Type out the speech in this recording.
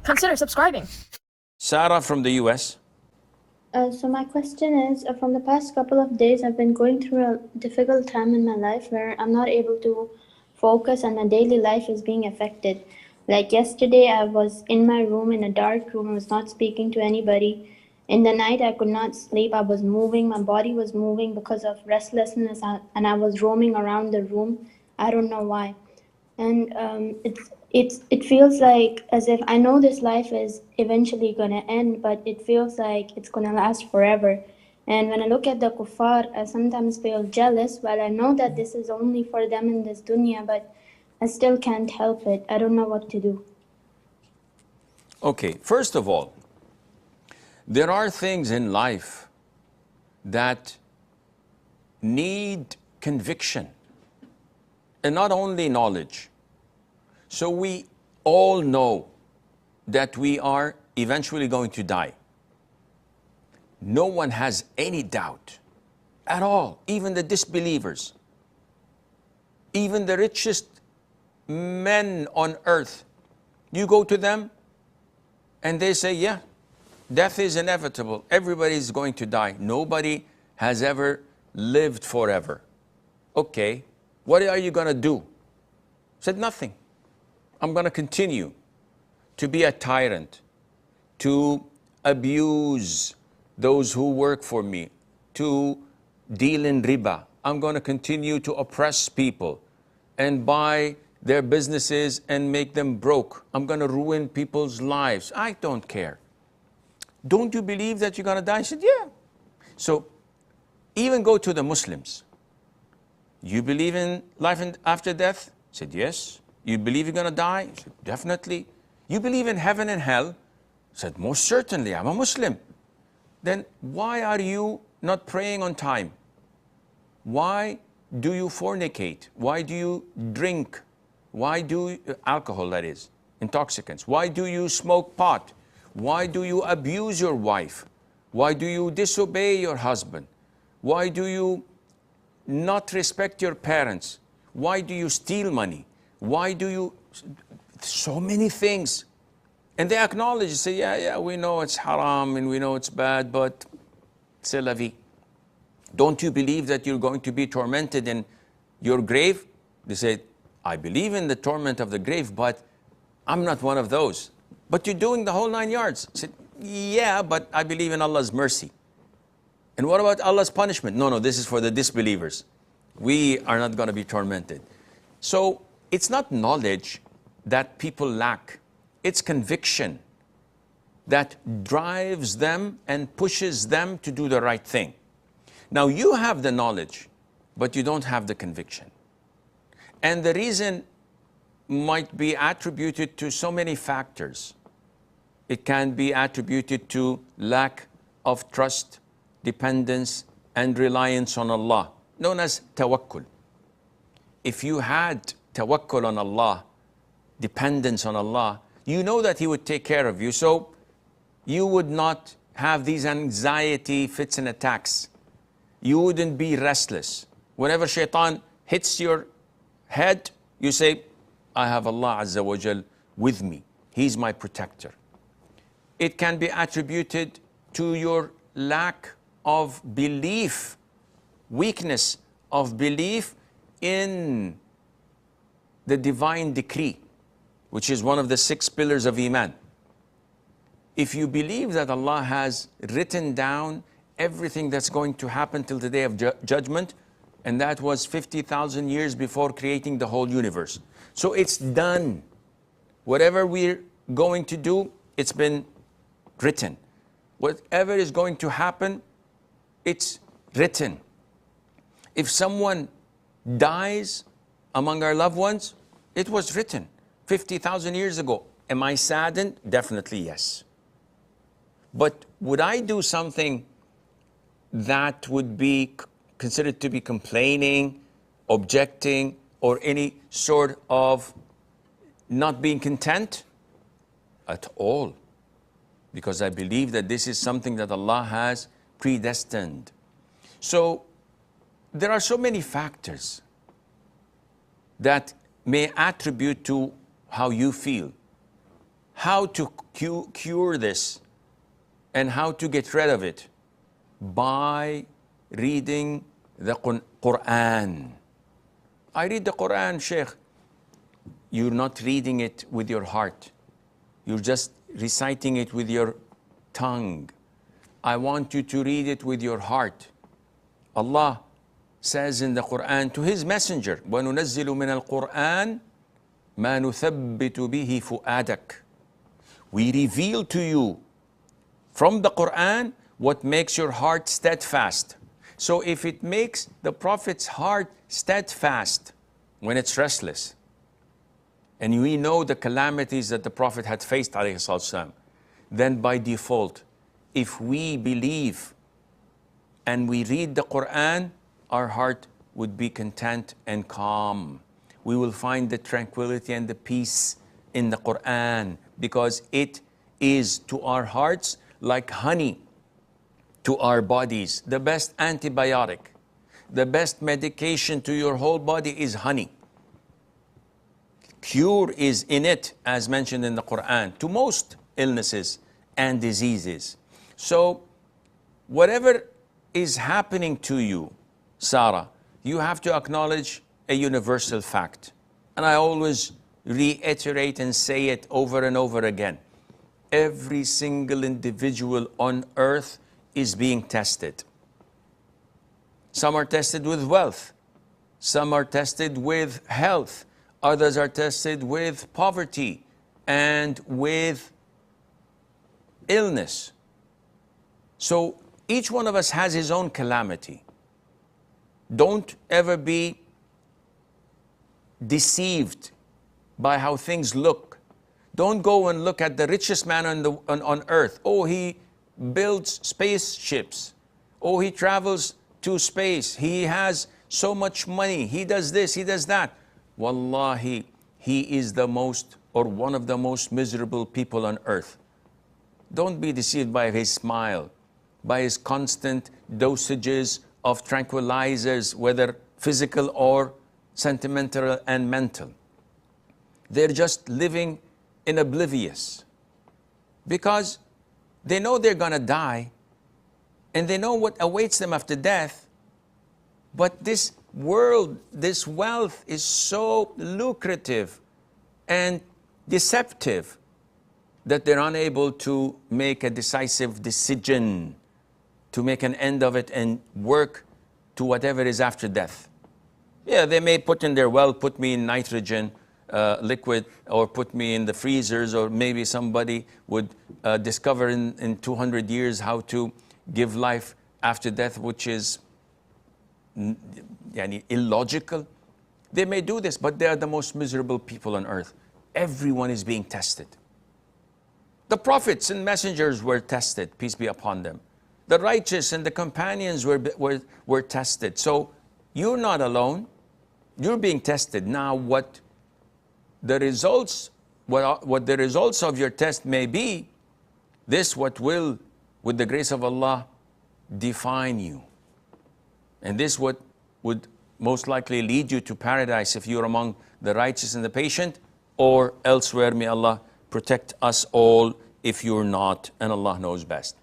consider subscribing. Sarah from the US. So my question is, from the past couple of days, I've been going through a difficult time in my life where I'm not able to focus and my daily life is being affected. Like yesterday, I was in my room, in a dark room, I was not speaking to anybody. In the night, I could not sleep. I was moving, my body was moving because of restlessness, and I was roaming around the room. I don't know why. And it feels like as if I know this life is eventually gonna end, but it feels like it's gonna last forever. And when I look at the kuffar, I sometimes feel jealous. While I know that this is only for them in this dunya, but I still can't help it. I don't know what to do. Okay, first of all, there are things in life that need conviction and not only knowledge. So we all know that we are eventually going to die. No one has any doubt at all, even the disbelievers, even the richest men on earth. You go to them and they say, yeah, death is inevitable. Everybody is going to die. Nobody has ever lived forever. Okay, what are you going to do? Said nothing. I'm going to continue to be a tyrant, to abuse those who work for me, to deal in riba. I'm going to continue to oppress people and buy their businesses and make them broke. I'm going to ruin people's lives. I don't care. Don't you believe that you're going to die? I said, yeah. So even go to the Muslims. You believe in life after death? I said, yes. You believe you're going to die? I said, definitely. You believe in heaven and hell? I said, most certainly, I'm a Muslim. Then why are you not praying on time? Why do you fornicate? Why do you drink? Why do you, alcohol, that is, intoxicants? Why do you smoke pot? Why do you abuse your wife? Why do you disobey your husband? Why do you not respect your parents? Why do you steal money? Why do you, so many things. And they acknowledge, say, yeah, we know it's haram and we know it's bad, but c'est la vie. Don't you believe that you're going to be tormented in your grave? They say, I believe in the torment of the grave, but I'm not one of those. But you're doing the whole 9 yards. I said, yeah, but I believe in Allah's mercy. And what about Allah's punishment? No, this is for the disbelievers. We are not going to be tormented. So it's not knowledge that people lack. It's conviction that drives them and pushes them to do the right thing. Now you have the knowledge, but you don't have the conviction. And the reason might be attributed to so many factors. It can be attributed to lack of trust, dependence, and reliance on Allah, known as tawakkul. If you had tawakkul on Allah, dependence on Allah, you know that He would take care of you, so you would not have these anxiety fits and attacks. You wouldn't be restless. Whenever shaitan hits your head, you say, I have Allah Azza wa Jal with me. He's my protector. It can be attributed to your lack of belief, weakness of belief in the divine decree, which is one of the 6 pillars of Iman. If you believe that Allah has written down everything that's going to happen till the day of judgment, and that was 50,000 years before creating the whole universe. So it's done. Whatever we're going to do, it's been written. Whatever is going to happen, it's written. If someone dies among our loved ones, it was written 50,000 years ago. Am I saddened? Definitely yes. But would I do something that would be considered to be complaining, objecting, or any sort of not being content? At all. Because I believe that this is something that Allah has predestined. So there are so many factors that may attribute to how you feel, how to cure this and how to get rid of it? By reading the Quran. I read the Quran, Sheikh. You're not reading it with your heart. You're just reciting it with your tongue. I want you to read it with your heart. Allah says in the Quran to His Messenger, وَنُنَزِّلُ مِنَ الْقُرْآنِ مَا نُثَبِّتُ بِهِ فُؤَادَكَ. We reveal to you from the Quran what makes your heart steadfast. So if it makes the Prophet's heart steadfast when it's restless, and we know the calamities that the Prophet had faced, ﷺ, then by default, if we believe and we read the Quran, our heart would be content and calm. We will find the tranquility and the peace in the Quran, because it is to our hearts like honey to our bodies. The best antibiotic, the best medication to your whole body is honey. Cure is in it, as mentioned in the Quran, to most illnesses and diseases. So whatever is happening to you, Sarah, you have to acknowledge a universal fact. And I always reiterate and say it over and over again. Every single individual on earth is being tested. Some are tested with wealth. Some are tested with health. Others are tested with poverty and with illness. So each one of us has his own calamity. Don't ever be deceived by how things look. Don't go and look at the richest man on earth. Oh, he builds spaceships. Oh, he travels to space. He has so much money. He does this, he does that. Wallahi, he is the most or one of the most miserable people on earth. Don't be deceived by his smile, by his constant dosages of tranquilizers, whether physical or sentimental and mental. They're just living in oblivious because they know they're gonna die and they know what awaits them after death. But this world, this wealth is so lucrative and deceptive that they're unable to make a decisive decision to make an end of it and work to whatever is after death. Yeah, they may put in their, well, put me in nitrogen liquid, or put me in the freezers, or maybe somebody would discover in 200 years how to give life after death, which is illogical. They may do this, but they are the most miserable people on earth. Everyone is being tested. The prophets and messengers were tested, peace be upon them. The righteous and the companions were tested. So you're not alone. You're being tested. Now what the results of your test may be, this what will, with the grace of Allah, define you. And this what would most likely lead you to paradise if you're among the righteous and the patient, or elsewhere. May Allah protect us all if you're not, and Allah knows best.